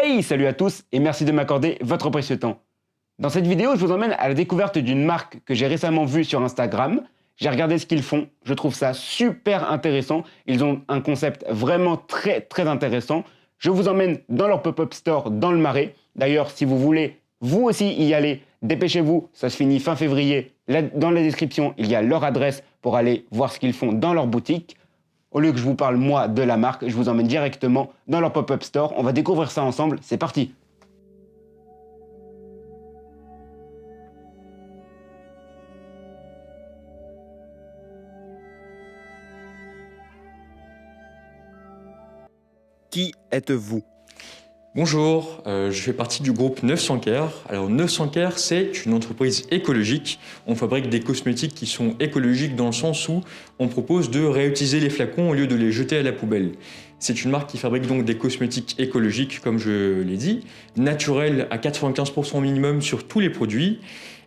Hey, salut à tous et merci de m'accorder votre précieux temps. Dans cette vidéo, je vous emmène à la découverte d'une marque que j'ai récemment vue sur Instagram. J'ai regardé ce qu'ils font, je trouve ça super intéressant. Ils ont un concept vraiment très intéressant. Je vous emmène dans leur pop-up store dans le Marais. D'ailleurs, si vous voulez vous aussi y aller, dépêchez-vous, ça se finit fin février. Là, dans la description, il y a leur adresse pour aller voir ce qu'ils font dans leur boutique. Au lieu que je vous parle, moi, de la marque, je vous emmène directement dans leur pop-up store. On va découvrir ça ensemble. C'est parti! Qui êtes-vous? Bonjour, je fais partie du groupe 900 Care. Alors 900 Care, c'est une entreprise écologique. On fabrique des cosmétiques qui sont écologiques dans le sens où on propose de réutiliser les flacons au lieu de les jeter à la poubelle. C'est une marque qui fabrique donc des cosmétiques écologiques, comme je l'ai dit, naturels à 95% minimum sur tous les produits,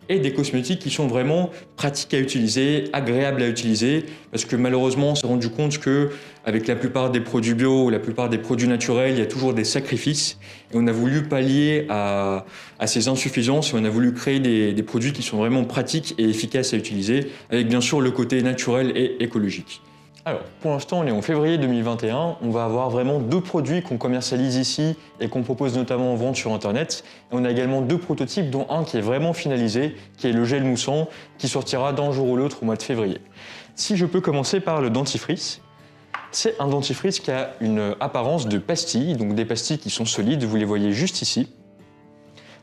et des cosmétiques qui sont vraiment pratiques à utiliser, agréables à utiliser, parce que malheureusement on s'est rendu compte qu'avec la plupart des produits bio ou la plupart des produits naturels, il y a toujours des sacrifices, et on a voulu pallier à ces insuffisances, et on a voulu créer des produits qui sont vraiment pratiques et efficaces à utiliser, avec bien sûr le côté naturel et écologique. Alors, pour l'instant, on est en février 2021. On va avoir vraiment 2 produits qu'on commercialise ici et qu'on propose notamment en vente sur Internet. Et on a également 2 prototypes, dont un qui est vraiment finalisé, qui est le gel moussant, qui sortira d'un jour ou l'autre au mois de février. Si je peux commencer par le dentifrice, c'est un dentifrice qui a une apparence de pastilles, donc des pastilles qui sont solides, vous les voyez juste ici.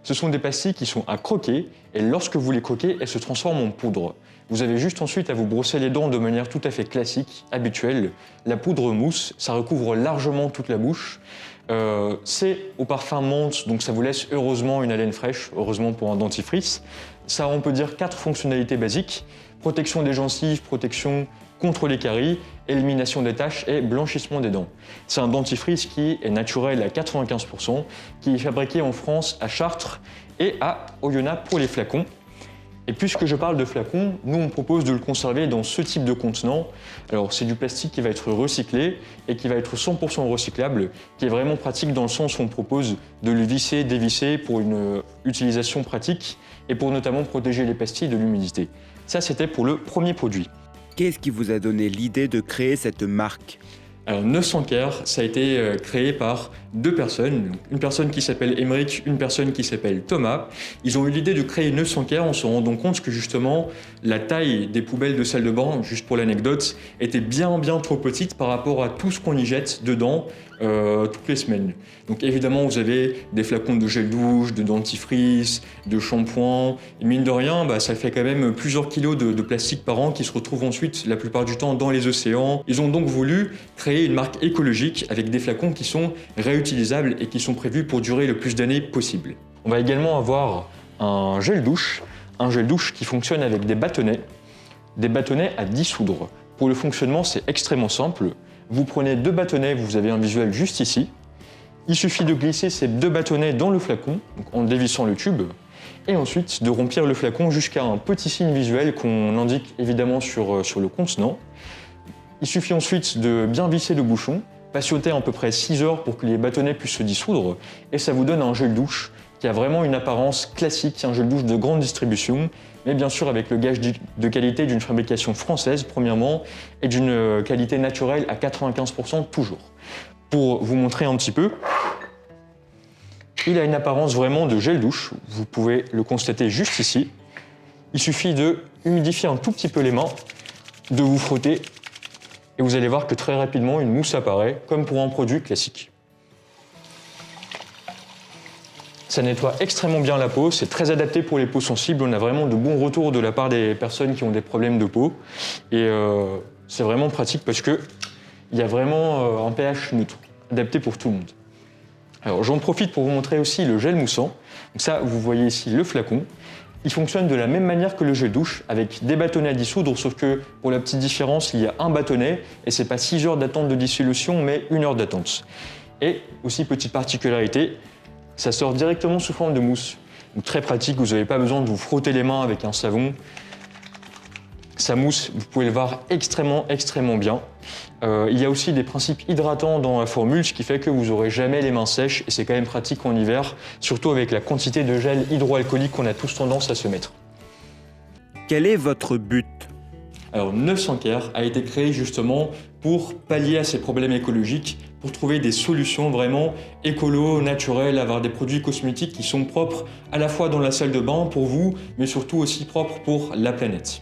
Ce sont des pastilles qui sont à croquer, et lorsque vous les croquez, elles se transforment en poudre. Vous avez juste ensuite à vous brosser les dents de manière tout à fait classique, habituelle. La poudre mousse, ça recouvre largement toute la bouche. C'est au parfum menthe, donc ça vous laisse heureusement une haleine fraîche, heureusement pour un dentifrice. Ça a, on peut dire, 4 fonctionnalités basiques. Protection des gencives, protection contre les caries, élimination des taches et blanchissement des dents. C'est un dentifrice qui est naturel à 95%, qui est fabriqué en France à Chartres et à Oyonnax pour les flacons. Et puisque je parle de flacons, nous on propose de le conserver dans ce type de contenant. Alors c'est du plastique qui va être recyclé et qui va être 100% recyclable, qui est vraiment pratique dans le sens où on propose de le visser, dévisser pour une utilisation pratique et pour notamment protéger les pastilles de l'humidité. Ça c'était pour le premier produit. Qu'est-ce qui vous a donné l'idée de créer cette marque? Alors 900 Care, ça a été créé par 2 personnes, une personne qui s'appelle Émeric, une personne qui s'appelle Thomas. Ils ont eu l'idée de créer 900 Care en se rendant compte que justement la taille des poubelles de salle de bain, juste pour l'anecdote, était bien trop petite par rapport à tout ce qu'on y jette dedans toutes les semaines. Donc évidemment vous avez des flacons de gel douche, de dentifrice, de shampoing, et mine de rien ça fait quand même plusieurs kilos de plastique par an qui se retrouvent ensuite la plupart du temps dans les océans. Ils ont donc voulu créer une marque écologique avec des flacons qui sont réutilisables et qui sont prévus pour durer le plus d'années possible. On va également avoir un gel douche qui fonctionne avec des bâtonnets à dissoudre. Pour le fonctionnement, c'est extrêmement simple. Vous prenez 2 bâtonnets, vous avez un visuel juste ici. Il suffit de glisser ces 2 bâtonnets dans le flacon, donc en dévissant le tube, et ensuite de remplir le flacon jusqu'à un petit signe visuel qu'on indique évidemment sur le contenant. Il suffit ensuite de bien visser le bouchon, patienter à peu près 6 heures pour que les bâtonnets puissent se dissoudre, et ça vous donne un gel douche qui a vraiment une apparence classique, un gel douche de grande distribution, mais bien sûr avec le gage de qualité d'une fabrication française, premièrement, et d'une qualité naturelle à 95% toujours. Pour vous montrer un petit peu, il a une apparence vraiment de gel douche, vous pouvez le constater juste ici. Il suffit de humidifier un tout petit peu les mains, de vous frotter, et vous allez voir que très rapidement une mousse apparaît, comme pour un produit classique. Ça nettoie extrêmement bien la peau, c'est très adapté pour les peaux sensibles, on a vraiment de bons retours de la part des personnes qui ont des problèmes de peau. Et c'est vraiment pratique parce qu'il y a vraiment un pH neutre, adapté pour tout le monde. Alors j'en profite pour vous montrer aussi le gel moussant. Donc ça, vous voyez ici le flacon. Il fonctionne de la même manière que le gel douche, avec des bâtonnets à dissoudre, sauf que pour la petite différence, il y a un bâtonnet, et c'est pas 6 heures d'attente de dissolution, mais 1 heure d'attente. Et aussi, petite particularité, ça sort directement sous forme de mousse. Donc très pratique, vous n'avez pas besoin de vous frotter les mains avec un savon. Ça mousse, vous pouvez le voir extrêmement bien. Il y a aussi des principes hydratants dans la formule, ce qui fait que vous n'aurez jamais les mains sèches et c'est quand même pratique en hiver, surtout avec la quantité de gel hydroalcoolique qu'on a tous tendance à se mettre. Quel est votre but? Alors 900 Care a été créé justement pour pallier à ces problèmes écologiques, pour trouver des solutions vraiment écolo, naturelles, avoir des produits cosmétiques qui sont propres à la fois dans la salle de bain pour vous, mais surtout aussi propres pour la planète.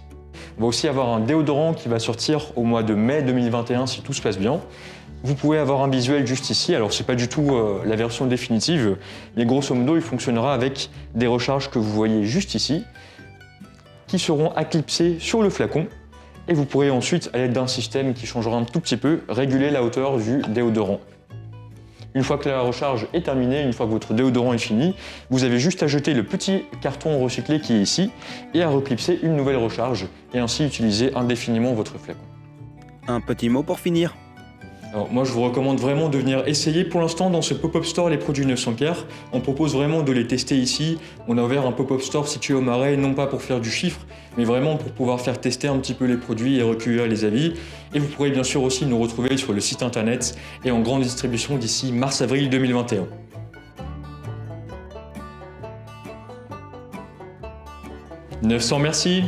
On va aussi avoir un déodorant qui va sortir au mois de mai 2021 si tout se passe bien. Vous pouvez avoir un visuel juste ici, alors c'est pas du tout la version définitive, mais grosso modo il fonctionnera avec des recharges que vous voyez juste ici, qui seront acclipsées sur le flacon. Et vous pourrez ensuite, à l'aide d'un système qui changera un tout petit peu, réguler la hauteur du déodorant. Une fois que la recharge est terminée, une fois que votre déodorant est fini, vous avez juste à jeter le petit carton recyclé qui est ici et à reclipser une nouvelle recharge et ainsi utiliser indéfiniment votre flacon. Un petit mot pour finir. Alors moi je vous recommande vraiment de venir essayer pour l'instant dans ce pop-up store les produits 900 Care. On propose vraiment de les tester ici. On a ouvert un pop-up store situé au Marais, non pas pour faire du chiffre, mais vraiment pour pouvoir faire tester un petit peu les produits et recueillir les avis. Et vous pourrez bien sûr aussi nous retrouver sur le site internet et en grande distribution d'ici mars-avril 2021. 900 merci.